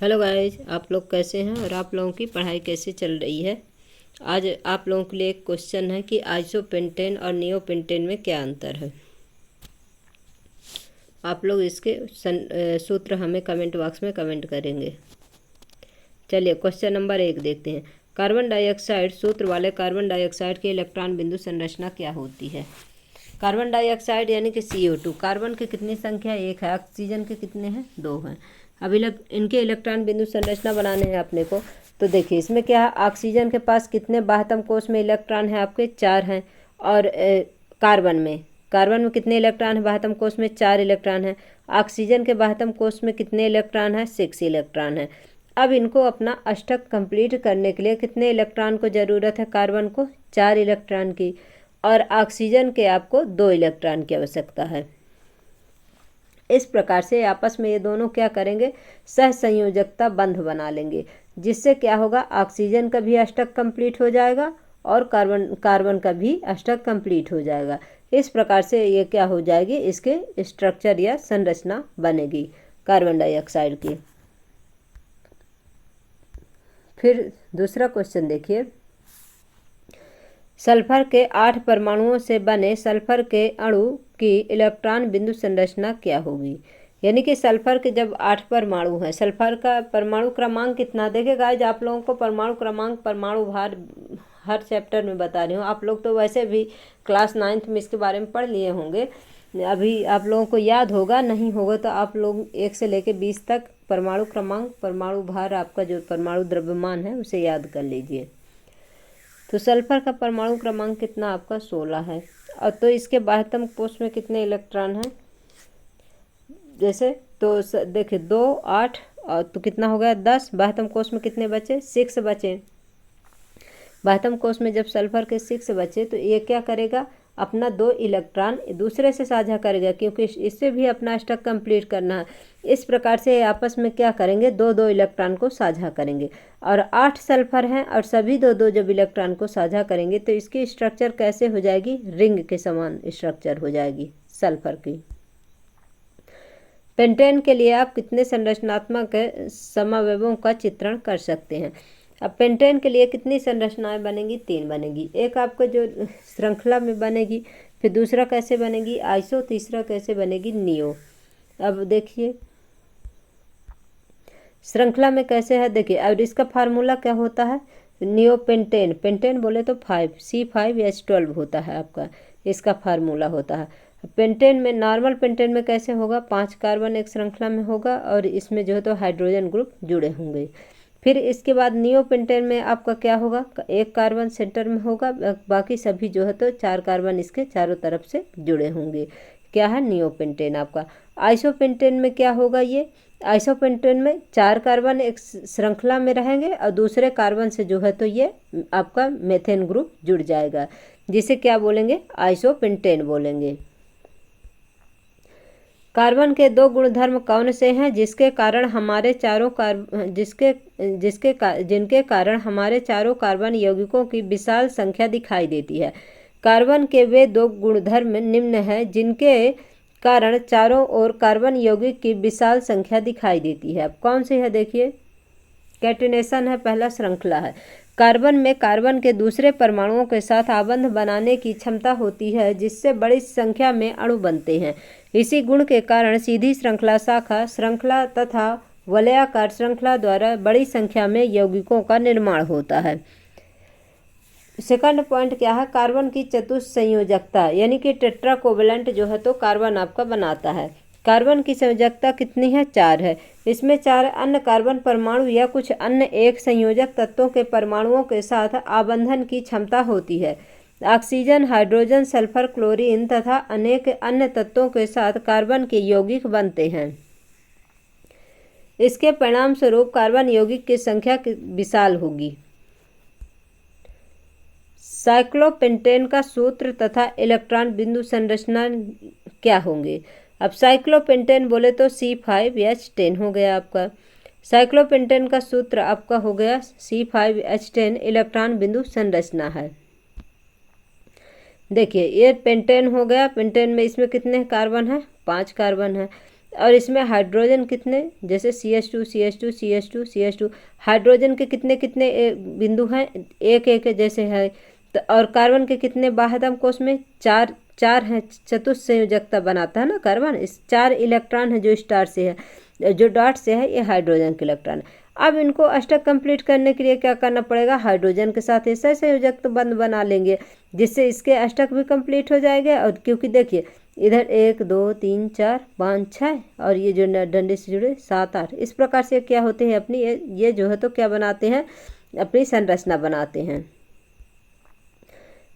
Hello guys, आप लोग कैसे हैं और आप लोगों की पढ़ाई कैसे चल रही है। आज आप लोगों के लिए एक क्वेश्चन है कि आइसोपेंटेन और नियोपेंटेन में क्या अंतर है। आप लोग इसके सूत्र हमें कमेंट बॉक्स में कमेंट करेंगे। चलिए क्वेश्चन नंबर 1 देखते हैं। कार्बन डाइऑक्साइड सूत्र वाले कार्बन डाइऑक्साइड की इलेक्ट्रॉन बिंदु संरचना क्या होती है। कार्बन डाइऑक्साइड यानी कि CO2, कार्बन की कितनी संख्या 1 है, ऑक्सीजन के कितने हैं 2 हैं। अब इनके इलेक्ट्रॉन बिंदु संरचना बनाने हैं अपने को। तो देखिए इसमें क्या है, ऑक्सीजन के पास कितने बाह्यतम कोश में इलेक्ट्रॉन है, आपके 4 हैं। और कार्बन में कितने इलेक्ट्रॉन है बाह्यतम कोश में, 4 इलेक्ट्रॉन है। ऑक्सीजन के बाह्यतम कोश में कितने इलेक्ट्रॉन है, 6 इलेक्ट्रॉन है। अब इनको अपना अष्टक कंप्लीट करने के लिए कितने इलेक्ट्रॉन को ज़रूरत है, कार्बन को 4 इलेक्ट्रॉन की, और ऑक्सीजन के आपको 2 इलेक्ट्रॉन की आवश्यकता है। इस प्रकार से आपस में ये दोनों क्या करेंगे, सहसंयोजकता बंध बना लेंगे, जिससे क्या होगा, ऑक्सीजन का भी अष्टक कंप्लीट हो जाएगा और कार्बन का भी अष्टक कंप्लीट हो जाएगा। इस प्रकार से ये क्या हो जाएगी, इसके स्ट्रक्चर या संरचना बनेगी कार्बन डाइऑक्साइड की। फिर दूसरा क्वेश्चन देखिए, सल्फर के 8 परमाणुओं से बने सल्फर के अणु की इलेक्ट्रॉन बिंदु संरचना क्या होगी। यानी कि सल्फर के जब 8 परमाणु हैं, सल्फर का परमाणु क्रमांक कितना, देखिए गाइज आप लोगों को परमाणु क्रमांक परमाणु भार हर चैप्टर में बता रही हूँ। आप लोग तो वैसे भी क्लास 9th में इसके बारे में पढ़ लिए होंगे, अभी आप लोगों को याद होगा, नहीं होगा तो आप लोग 1 से लेकर 20 तक परमाणु क्रमांक परमाणु भार, आपका जो परमाणु द्रव्यमान है उसे याद कर लीजिए। तो सल्फर का परमाणु क्रमांक कितना, आपका 16 है। और तो इसके बाह्यतम कोश में कितने इलेक्ट्रॉन हैं, जैसे तो देखिए 2 8 और तो कितना हो गया 10। बाह्यतम कोश में कितने बचे, 6 बचे। बाह्यतम कोश में जब सल्फर के 6 बचे तो ये क्या करेगा, अपना 2 इलेक्ट्रॉन दूसरे से साझा करेगा, क्योंकि इससे भी अपना अष्टक कंप्लीट करना है। इस प्रकार से आपस में क्या करेंगे, 2 इलेक्ट्रॉन को साझा करेंगे। और 8 सल्फर हैं और सभी 2 जब इलेक्ट्रॉन को साझा करेंगे तो इसकी स्ट्रक्चर कैसे हो जाएगी, रिंग के समान स्ट्रक्चर हो जाएगी सल्फर की। पेंटेन के लिए आप कितने संरचनात्मक समावयवों का चित्रण कर सकते हैं। अब पेंटेन के लिए कितनी संरचनाएं बनेंगी, 3 बनेगी। एक आपको जो श्रृंखला में बनेगी, फिर दूसरा कैसे बनेगी, आइसो, तीसरा कैसे बनेगी, नियो। अब देखिए श्रृंखला में कैसे है, देखिए अब इसका फार्मूला क्या होता है, नियोपेंटेन, पेंटेन बोले तो 5 C5H12 होता है आपका, इसका फार्मूला होता है। पेंटेन में, नॉर्मल पेंटेन में कैसे होगा, 5 कार्बन एक श्रृंखला में होगा और इसमें जो है तो हाइड्रोजन ग्रुप जुड़े होंगे। फिर इसके बाद नियोपेंटेन में आपका क्या होगा, 1 कार्बन सेंटर में होगा, बाकी सभी जो है तो 4 कार्बन इसके चारों तरफ से जुड़े होंगे, क्या है नियोपेंटेन आपका। आइसोपेंटेन में क्या होगा, ये आइसोपेंटेन में 4 कार्बन एक श्रृंखला में रहेंगे और दूसरे कार्बन से जो है तो ये आपका मेथेन ग्रुप जुड़ जाएगा, जिसे क्या बोलेंगे, आइसोपेंटेन बोलेंगे। कार्बन के 2 गुणधर्म कौन से हैं जिनके कारण हमारे चारों कार्बन यौगिकों की विशाल संख्या दिखाई देती है। कार्बन के वे 2 गुणधर्म निम्न हैं जिनके कारण चारों ओर कार्बन यौगिक की विशाल संख्या दिखाई देती है। अब कौन सी है, देखिए कैटिनेशन है, पहला श्रृंखला है। कार्बन में कार्बन के दूसरे परमाणुओं के साथ आबंध बनाने की क्षमता होती है, जिससे बड़ी संख्या में अणु बनते हैं। इसी गुण के कारण सीधी श्रृंखला, शाखा श्रृंखला तथा वलयाकार श्रृंखला द्वारा बड़ी संख्या में यौगिकों का निर्माण होता है। सेकंड पॉइंट क्या है, कार्बन की चतुस्संयोजकता, यानी कि टेट्राकोवैलेंट जो है तो कार्बन आपका बनाता है। कार्बन की संयोजकता कितनी है, 4 है। इसमें 4 अन्य कार्बन परमाणु या कुछ अन्य एक संयोजक तत्वों के परमाणुओं के साथ आबंधन की क्षमता होती है। ऑक्सीजन, हाइड्रोजन, सल्फर, क्लोरीन तथा अनेक अन्य तत्वों के साथ कार्बन के यौगिक बनते हैं। इसके परिणाम स्वरूप कार्बन यौगिक की संख्या विशाल होगी। साइक्लोपेंटेन का सूत्र तथा इलेक्ट्रॉन बिंदु संरचना क्या होंगे। अब साइक्लोपेंटेन बोले तो C5H10 हो गया आपका। साइक्लोपेंटेन का सूत्र आपका हो गया C5H10, इलेक्ट्रॉन बिंदु संरचना है। देखिए ये पेंटेन हो गया, पेंटेन में इसमें कितने कार्बन है, 5 कार्बन है। और इसमें हाइड्रोजन कितने, जैसे CH2 CH2 CH2 CH2, hydrogen के कितने कितने बिंदु हैं, एक एक जैसे है। तो और कार्बन के कितने बाह्यतम कोश में, चार चार हैं, चतुस्संयोजकता बनाता है ना कार्बन। इस 4 इलेक्ट्रॉन है जो स्टार से है, जो डॉट से है, ये हाइड्रोजन के इलेक्ट्रॉन है। अब इनको अष्टक कंप्लीट करने के लिए क्या करना पड़ेगा, हाइड्रोजन के साथ ऐसा संयोजक बंध बना लेंगे जिससे इसके अष्टक भी कंप्लीट हो जाएगा। और क्योंकि देखिए इधर 1 2 3 4 5 6 और ये जो डंडे से जुड़े 7 8, इस प्रकार से क्या होते हैं अपनी ये जो है तो क्या बनाते हैं, अपनी संरचना बनाते हैं।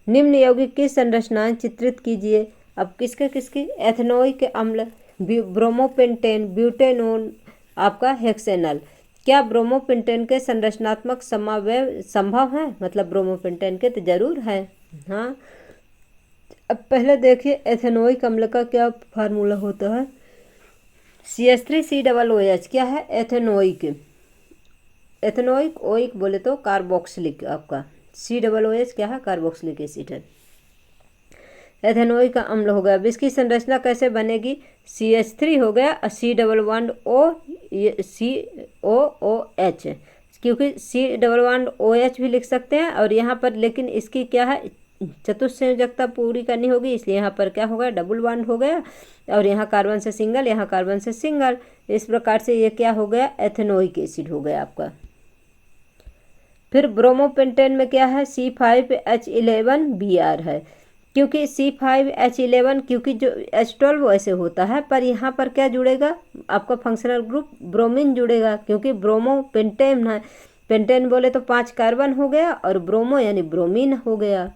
निम्न यौगिक की संरचनाएं चित्रित कीजिए। अब किसके किसकी, एथेनोइक अम्ल, ब्रोमोपेंटेन, ब्यूटेनोन, आपका हेक्सेनल। क्या ब्रोमोपेंटेन के संरचनात्मक समावयव संभव है, मतलब ब्रोमोपेंटेन के तो जरूर है। हाँ, अब पहले देखिए एथेनोइक अम्ल का क्या फार्मूला होता है। CH3COOH क्या है, एथेनोइक। एथेनोइक ओइक बोले तो कार्बोक्सिलिक, आपका COOH क्या है, कार्बोक्सिलिक एसिड है। एथेनोइक अम्ल हो गया। अब इसकी संरचना कैसे बनेगी, CH3 हो गया और COOH, क्योंकि COOH भी लिख सकते हैं और यहाँ पर, लेकिन इसकी क्या है, चतुस्संयोजकता पूरी करनी होगी, इसलिए यहाँ पर क्या हो गया, डबल बॉन्ड हो गया और यहाँ कार्बन से सिंगल, यहाँ कार्बन से सिंगल। इस प्रकार से ये क्या हो गया, एथेनोइक एसिड हो गया आपका। फिर ब्रोमोपेंटेन में क्या है, C5H11Br है, क्योंकि C5H11, क्योंकि जो H12 वैसे होता है, पर यहाँ पर क्या जुड़ेगा, आपका फंक्शनल ग्रुप ब्रोमीन जुड़ेगा, क्योंकि ब्रोमोपेंटेन है। पेंटेन बोले तो 5 कार्बन हो गया और ब्रोमो यानी ब्रोमीन हो गया।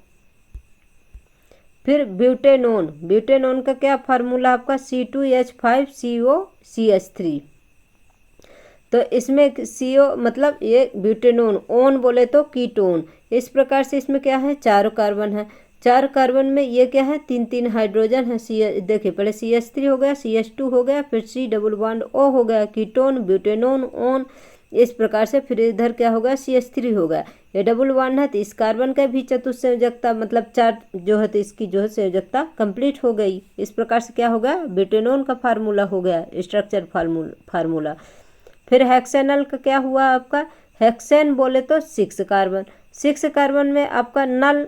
फिर ब्यूटेनोन, ब्यूटेनोन का क्या फार्मूला आपका, C2H5COCH3। तो इसमें CO मतलब ये ब्यूटेनोन, ओन बोले तो कीटोन। इस प्रकार से इसमें क्या है, 4 कार्बन है। 4 कार्बन में ये क्या है, 3 हाइड्रोजन है। देखिए पहले CH3 हो गया, CH2 हो गया, फिर C डबल बॉन्ड O हो गया, कीटोन, ब्यूटेनोन, ओन। इस प्रकार से फिर इधर क्या होगा, CH3 हो गया, ये डबल बॉन्ड है तो इस कार्बन का भी चतुस्संयोजकता मतलब 4 जो है तो इसकी जो है संयोजकता कंप्लीट हो गई। इस प्रकार से क्या होगा, ब्यूटेनोन का फार्मूला हो गया, स्ट्रक्चर फार्मूला। फिर हेक्सेनल का क्या हुआ आपका, हेक्सेन बोले तो 6 कार्बन। 6 कार्बन में आपका नल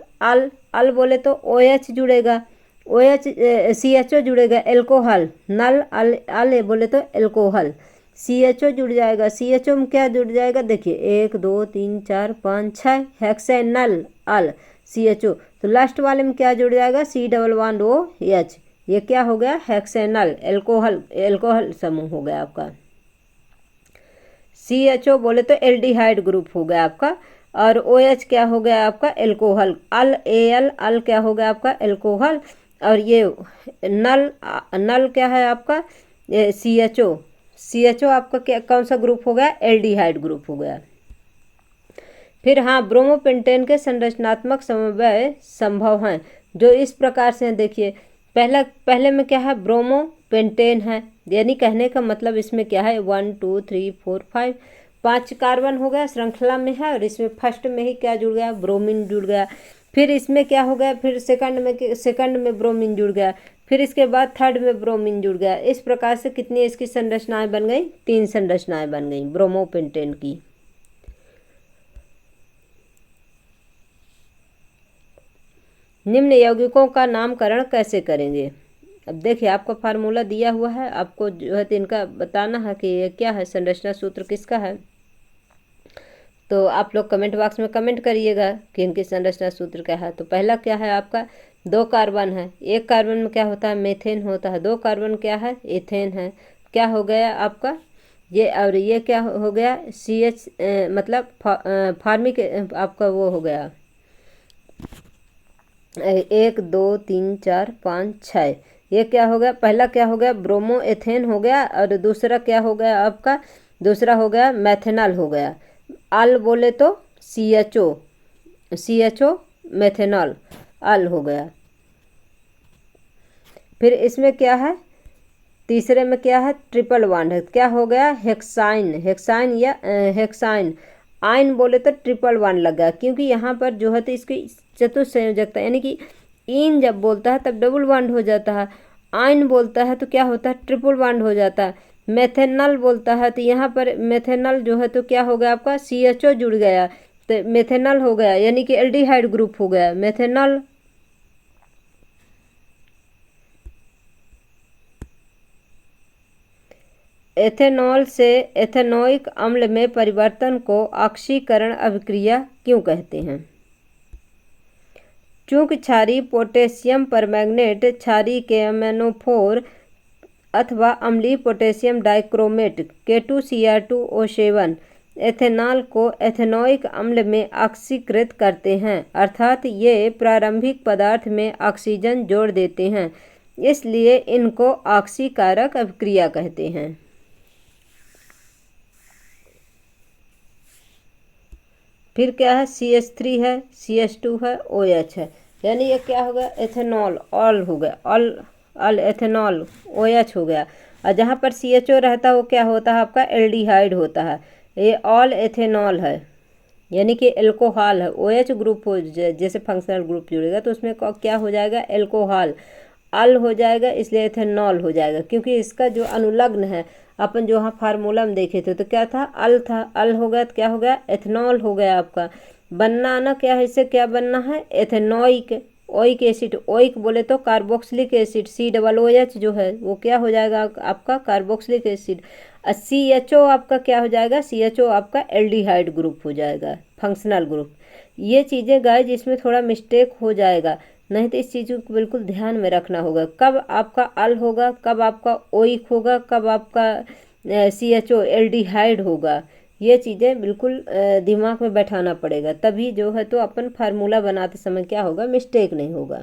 अल बोले तो OH जुड़ेगा, OH CHO जुड़ेगा, एल्कोहल, नल अल बोले तो एल्कोहल, CHO जुड़ जाएगा। CHO में क्या जुड़ जाएगा, देखिए 1 2 3 4 5 6, हेक्सेनल अल CHO। तो लास्ट वाले में क्या जुड़ जाएगा, C डबल बॉन्ड OH, ये क्या हो गया, हेक्सेनल एल्कोहल समूह हो गया आपका। CHO बोले तो एल्डिहाइड ग्रुप हो गया आपका, और OH क्या हो गया आपका, एल्कोहल, अल क्या हो गया आपका, एल्कोहल। और ये नल क्या है आपका, CHO आपका क्या कौन सा ग्रुप हो गया, एल्डिहाइड ग्रुप हो गया। फिर हाँ, ब्रोमोपेंटेन के संरचनात्मक समन्वय संभव हैं जो इस प्रकार से हैं। देखिए पहले में क्या है, ब्रोमोपेंटेन है, यानी कहने का मतलब इसमें क्या है, 1 2 3 4 5 कार्बन हो गया, श्रृंखला में है, और इसमें फर्स्ट में ही क्या जुड़ गया, ब्रोमीन जुड़ गया। फिर इसमें क्या हो गया, फिर सेकंड में ब्रोमीन जुड़ गया, फिर इसके बाद थर्ड में ब्रोमीन जुड़ गया। इस प्रकार से कितनी इसकी संरचनाएं बन गई, 3 संरचनाएं बन गई ब्रोमोपेंटेन की। निम्न यौगिकों का नामकरण कैसे करेंगे। अब देखिए आपका फार्मूला दिया हुआ है, आपको जो है इनका बताना है कि ये क्या है, संरचना सूत्र किसका है। तो आप लोग कमेंट बॉक्स में कमेंट करिएगा कि इनकी संरचना सूत्र क्या है। तो पहला क्या है आपका, 2 कार्बन है, 1 कार्बन में क्या होता है, मेथेन होता है, 2 कार्बन क्या है, एथेन है। क्या हो गया आपका ये, और ये क्या हो गया, CH मतलब फार्मिक आपका वो हो गया 1 2 3 4 5 6। ये क्या हो गया, पहला क्या हो गया, ब्रोमो एथेन हो गया, और दूसरा क्या हो गया आपका, दूसरा हो गया मैथेनॉल हो गया। अल बोले तो CHO मैथेनॉल अल हो गया। फिर इसमें क्या है, तीसरे में क्या है, ट्रिपल बॉन्ड है, क्या हो गया, हेक्साइन या हेक्साइन। आयन बोले तो ट्रिपल बॉन्ड लग गया, क्योंकि यहाँ पर जो है तो इसकी चतुस्संयोजकता यानी कि इन जब बोलता है तब डबल बॉन्ड हो जाता है। आइन बोलता है तो क्या होता है, ट्रिपल बॉन्ड हो जाता है। मेथेनॉल बोलता है तो यहाँ पर मेथेनॉल जो है तो क्या हो गया आपका, CHO जुड़ गया तो मेथेनॉल हो गया, यानी कि एल्डिहाइड ग्रुप हो गया मेथेनॉल। एथेनॉल से एथेनोइक अम्ल में परिवर्तन को ऑक्सीकरण अभिक्रिया क्यों कहते हैं? चूंकि क्षारीय पोटेशियम परमैंगनेट क्षारीय के अमेनोफोर अथवा अम्लीय पोटेशियम डाइक्रोमेट K2Cr2O7 एथेनॉल को एथेनोइक अम्ल में ऑक्सीकृत करते हैं, अर्थात ये प्रारंभिक पदार्थ में ऑक्सीजन जोड़ देते हैं, इसलिए इनको ऑक्सीकारक अभिक्रिया कहते हैं। फिर क्या है, CH3 है, CH2 है, OH है, यानी ये क्या हो गया, एथेनॉल ऑल हो गया, ऑल एथेनॉल OH हो गया। और जहाँ पर CHO रहता है वो क्या होता है आपका, एल्डिहाइड होता है। ये ऑल एथेनॉल है, यानी कि एल्कोहल है। OH ग्रुप हो जैसे फंक्शनल ग्रुप जुड़ेगा तो उसमें क्या हो जाएगा, एल्कोहल अल हो जाएगा, इसलिए एथेनॉल हो जाएगा। क्योंकि इसका जो अनुलग्न है, अपन जो वहाँ फार्मूला में देखे थे तो क्या था, अल था, अल हो गया तो क्या हो गया, एथेनॉल हो गया आपका। बनना ना क्या है, इससे क्या बनना है, एथेनोइक ओइक एसिड। ओइक बोले तो कार्बोक्सिलिक एसिड, COOH जो है वो क्या हो जाएगा आपका, कार्बोक्सिलिक एसिड। CHO आपका क्या हो जाएगा, CHO आपका एल्डिहाइड ग्रुप हो जाएगा, फंक्शनल ग्रुप। ये चीज़ें गाइस इसमें थोड़ा मिस्टेक हो जाएगा, नहीं तो इस चीज़ को बिल्कुल ध्यान में रखना होगा, कब आपका अल होगा, कब आपका ओइक होगा, कब आपका CHO एल्डिहाइड होगा। ये चीज़ें बिल्कुल दिमाग में बैठाना पड़ेगा, तभी जो है तो अपन फार्मूला बनाते समय क्या होगा, मिस्टेक नहीं होगा।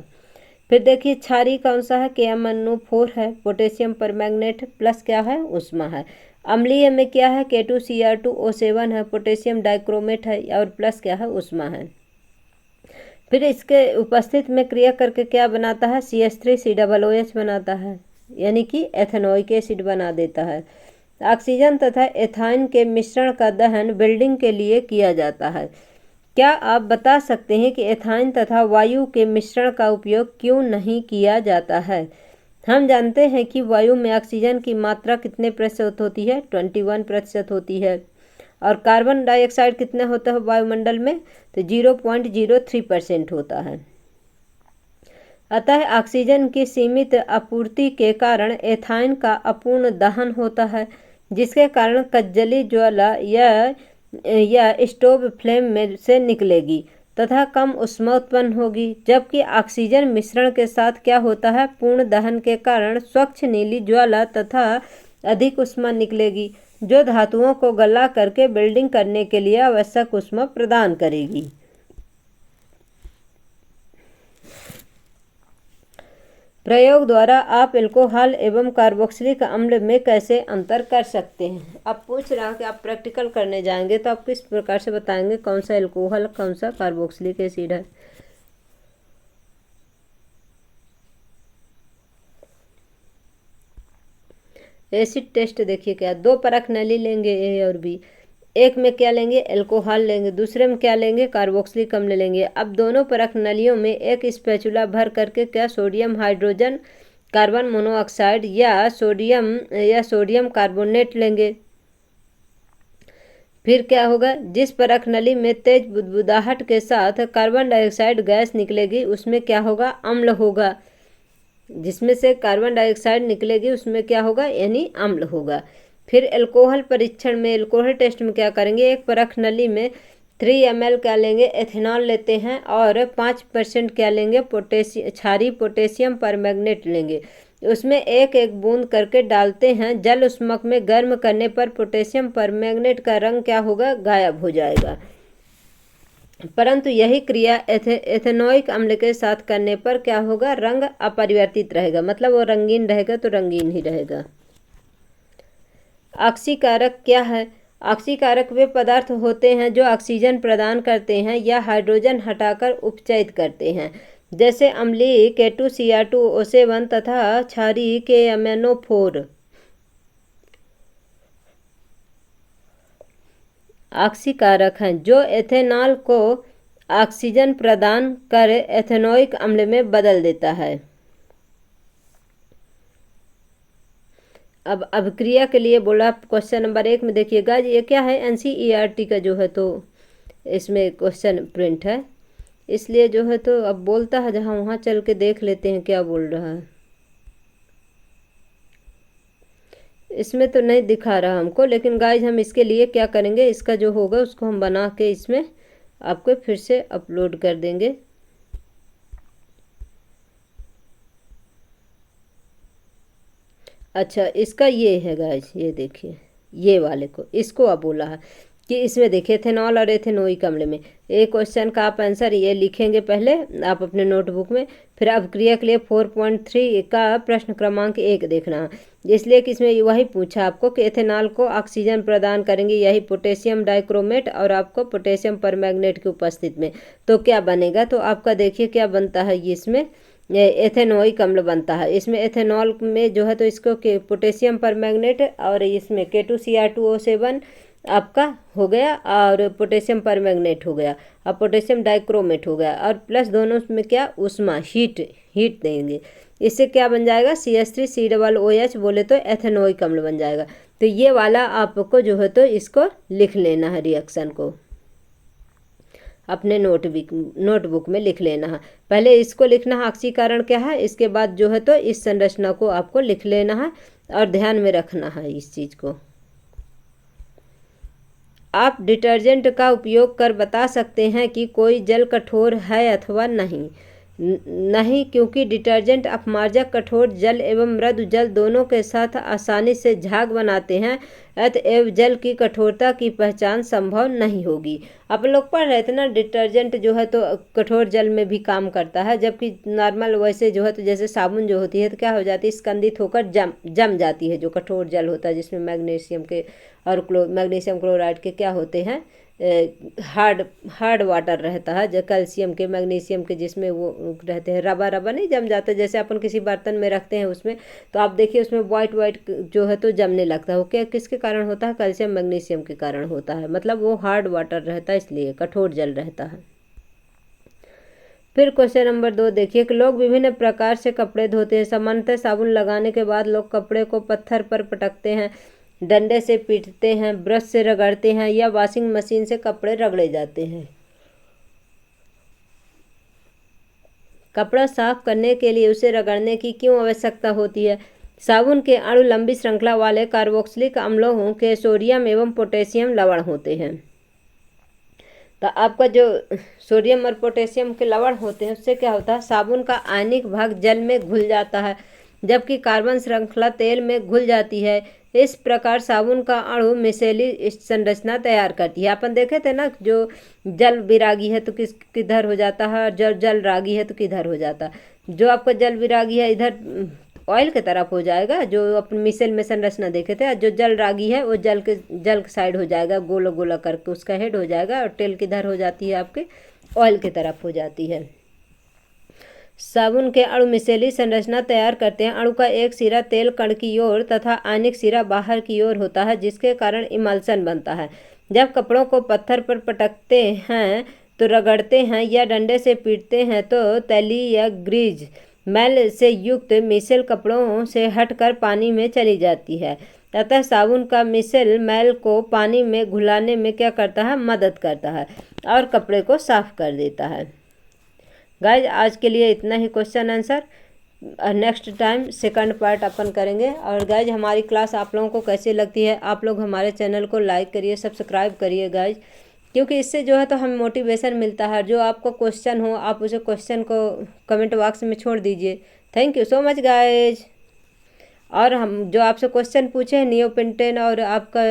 फिर देखिए क्षारीय कौन सा है, KMnO4 है, पोटेशियम परमैंगनेट प्लस क्या है, उष्मा है। अम्लीय में क्या है, K2Cr2O7 है, पोटेशियम डाइक्रोमेट है और प्लस क्या है, उष्मा है। फिर इसके उपस्थित में क्रिया करके क्या बनाता है, CH3COOH बनाता है, यानी कि एथेनोइक एसिड बना देता है। ऑक्सीजन तथा एथाइन के मिश्रण का दहन बिल्डिंग के लिए किया जाता है। क्या आप बता सकते हैं कि एथाइन तथा वायु के मिश्रण का उपयोग क्यों नहीं किया जाता है? हम जानते हैं कि वायु में ऑक्सीजन की मात्रा कितने प्रतिशत होती है, 21% होती है, और कार्बन डाइऑक्साइड कितना होता है वायुमंडल में, तो 0.03% होता है। अतः ऑक्सीजन की सीमित आपूर्ति के कारण एथाइन का अपूर्ण दहन होता है, जिसके कारण कज्जली ज्वाला या स्टोव फ्लेम में से निकलेगी तथा कम ऊष्मा उत्पन्न होगी, जबकि ऑक्सीजन मिश्रण के साथ क्या होता है, पूर्ण दहन के कारण स्वच्छ नीली ज्वाला तथा अधिक ऊष्मा निकलेगी, जो धातुओं को गला करके बिल्डिंग करने के लिए आवश्यक ऊष्मा प्रदान करेगी। प्रयोग द्वारा आप अल्कोहल एवं कार्बोक्सिलिक अम्ल में कैसे अंतर कर सकते हैं? अब पूछ रहा कि आप प्रैक्टिकल करने जाएंगे तो आप किस प्रकार से बताएंगे कौन सा अल्कोहल कौन सा कार्बोक्सिलिक एसिड है। एसिड टेस्ट देखिए क्या, दो परख नली लेंगे ए और बी, एक में क्या लेंगे, अल्कोहल लेंगे, दूसरे में क्या लेंगे, कार्बोक्सिलिक अम्ल लेंगे। अब दोनों परख नलियों में एक स्पैचुला भर करके क्या सोडियम हाइड्रोजन कार्बन मोनोऑक्साइड या सोडियम कार्बोनेट लेंगे। फिर क्या होगा, जिस परख नली में तेज बुदबुदाहट के साथ कार्बन डाइऑक्साइड गैस निकलेगी उसमें क्या होगा, अम्ल होगा। जिसमें से कार्बन डाइऑक्साइड निकलेगी उसमें क्या होगा, यानी अम्ल होगा। फिर अल्कोहल परीक्षण में, अल्कोहल टेस्ट में क्या करेंगे, एक परख नली में 3 ml क्या लेंगे, एथेनॉल लेते हैं और 5% क्या लेंगे, क्षारीय पोटेशियम परमैंगनेट लेंगे। उसमें एक एक बूंद करके डालते हैं, जल उष्मक में गर्म करने पर पोटेशियम परमैंगनेट का रंग क्या होगा, गायब हो जाएगा। परंतु यही क्रिया एथेनोइक अम्ल के साथ करने पर क्या होगा, रंग अपरिवर्तित रहेगा, मतलब वो रंगीन रहेगा तो रंगीन ही रहेगा। ऑक्सीकारक क्या है? ऑक्सीकारक वे पदार्थ होते हैं जो ऑक्सीजन प्रदान करते हैं या हाइड्रोजन हटाकर उपचयित करते हैं, जैसे अम्लीय K2Cr2O7 तथा क्षारीय KMnO4। ऑक्सीकारक हैं जो एथेनॉल को ऑक्सीजन प्रदान कर एथेनोइक अम्ल में बदल देता है। अब अभिक्रिया के लिए बोला क्वेश्चन नंबर 1 में देखिएगा ये क्या है, एनसीईआरटी का जो है तो इसमें क्वेश्चन प्रिंट है, इसलिए जो है तो अब बोलता है जहाँ वहाँ चल के देख लेते हैं क्या बोल रहा है। इसमें तो नहीं दिखा रहा हमको, लेकिन गाइज हम इसके लिए क्या करेंगे, इसका जो होगा उसको हम बना के इसमें आपको फिर से अपलोड कर देंगे। अच्छा, इसका ये है गाइज, ये देखिए ये वाले को, इसको अब बोला है कि इसमें देखिए एथेनॉल और एथेनोइक अम्ल में, एक क्वेश्चन का आप आंसर ये लिखेंगे पहले आप अपने नोटबुक में, फिर अभिक्रिया के लिए 4.3 का प्रश्न क्रमांक 1 देखना है, इसलिए कि इसमें वही पूछा आपको कि एथेनॉल को ऑक्सीजन प्रदान करेंगे यही पोटेशियम डाइक्रोमेट और आपको पोटेशियम परमैंगनेट की उपस्थिति में, तो क्या बनेगा, तो आपका देखिए क्या बनता है, ये इसमें एथेनोइक अम्ल बनता है। इसमें एथेनॉल में जो है तो इसको पोटेशियम परमैंगनेट और इसमें K2Cr2O7 आपका हो गया और पोटेशियम परमैंगनेट हो गया और पोटेशियम डाइक्रोमेट हो गया, और प्लस दोनों में क्या उष्मा हीट देंगे, इससे क्या बन जाएगा CH3COOH बोले तो एथेनोइक अम्ल बन जाएगा। तो ये वाला आपको जो है तो इसको लिख लेना है, रिएक्शन को अपने नोटबुक में लिख लेना है। पहले इसको लिखना है ऑक्सीकरण क्या है, इसके बाद जो है तो इस संरचना को आपको लिख लेना है और ध्यान में रखना है इस चीज़ को। आप डिटर्जेंट का उपयोग कर बता सकते हैं कि कोई जल कठोर है अथवा नहीं। नहीं, क्योंकि डिटर्जेंट अपमार्जक कठोर जल एवं मृदु जल दोनों के साथ आसानी से झाग बनाते हैं, अतएव जल की कठोरता की पहचान संभव नहीं होगी। आप लोग पढ़ रहे थे ना, डिटर्जेंट जो है तो कठोर जल में भी काम करता है, जबकि नॉर्मल वैसे जो है तो जैसे साबुन जो होती है तो क्या हो जाती है, स्कंदित होकर जम जाती है, जो कठोर जल होता है जिसमें मैग्नीशियम के और मैग्नीशियम क्लोराइड के क्या होते हैं, हार्ड वाटर रहता है, जो कैल्शियम के मैग्नीशियम के जिसमें वो रहते हैं, रबा नहीं जम जाता, जैसे अपन किसी बर्तन में रखते हैं उसमें, तो आप देखिए उसमें वाइट जो है तो जमने लगता है, वो क्या किसके कारण होता है, कैल्शियम मैग्नीशियम के कारण होता है, मतलब वो हार्ड वाटर रहता है इसलिए कठोर जल रहता है। फिर क्वेश्चन नंबर 2 देखिए कि लोग विभिन्न प्रकार से कपड़े धोते हैं। सामान्यतः साबुन लगाने के बाद लोग कपड़े को पत्थर पर पटकते हैं, डंडे से पीटते हैं, ब्रश से रगड़ते हैं या वॉशिंग मशीन से कपड़े रगड़े जाते हैं। कपड़ा साफ करने के लिए उसे रगड़ने की क्यों आवश्यकता होती है? साबुन के अणु लंबी श्रृंखला वाले कार्बोक्सिलिक अम्लों के सोडियम एवं पोटेशियम लवण होते हैं। तो आपका जो सोडियम और पोटेशियम के लवण होते हैं उससे क्या होता है, साबुन का आयनिक भाग जल में घुल जाता है, जबकि कार्बन श्रृंखला तेल में घुल जाती है। इस प्रकार साबुन का अणु मिसेली संरचना तैयार करती है। अपन देखे थे ना, जो जल विरागी है तो किधर हो जाता है, और जल रागी है तो किधर हो जाता है। जो आपका जल विरागी है इधर ऑयल के तरफ हो जाएगा, जो अपन मिसेल में संरचना देखे थे, और जो जल रागी है वो जल के साइड हो जाएगा, गोला गोला करके उसका हेड हो जाएगा, और टेल किधर हो जाती है आपके ऑयल की तरफ हो जाती है। साबुन के अणु मिसेली संरचना तैयार करते हैं। अणु का एक सिरा तेल कण की ओर तथा आयनिक सिरा बाहर की ओर होता है, जिसके कारण इमल्सन बनता है। जब कपड़ों को पत्थर पर पटकते हैं तो रगड़ते हैं या डंडे से पीटते हैं तो तैली या ग्रीज मैल से युक्त मिसेल कपड़ों से हटकर पानी में चली जाती है। अतः साबुन का मिसेल मैल को पानी में घुलाने में क्या करता है, मदद करता है और कपड़े को साफ कर देता है। गाइज आज के लिए इतना ही question answer, next time second part अपन करेंगे। और गाइज हमारी क्लास आप लोगों को कैसी लगती है, आप लोग हमारे चैनल को लाइक करिए, सब्सक्राइब करिए गाइज, क्योंकि इससे जो है तो हमें मोटिवेशन मिलता है। जो आपको क्वेश्चन हो आप उसे क्वेश्चन को कमेंट बॉक्स में छोड़ दीजिए। Thank you so much guys. और हम जो आपसे क्वेश्चन पूछे हैं नियोपेंटेन और आपका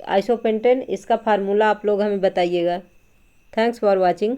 आइसोपेंटेन, इसका फार्मूला आप लोग हमें बताइएगा। Thanks for watching.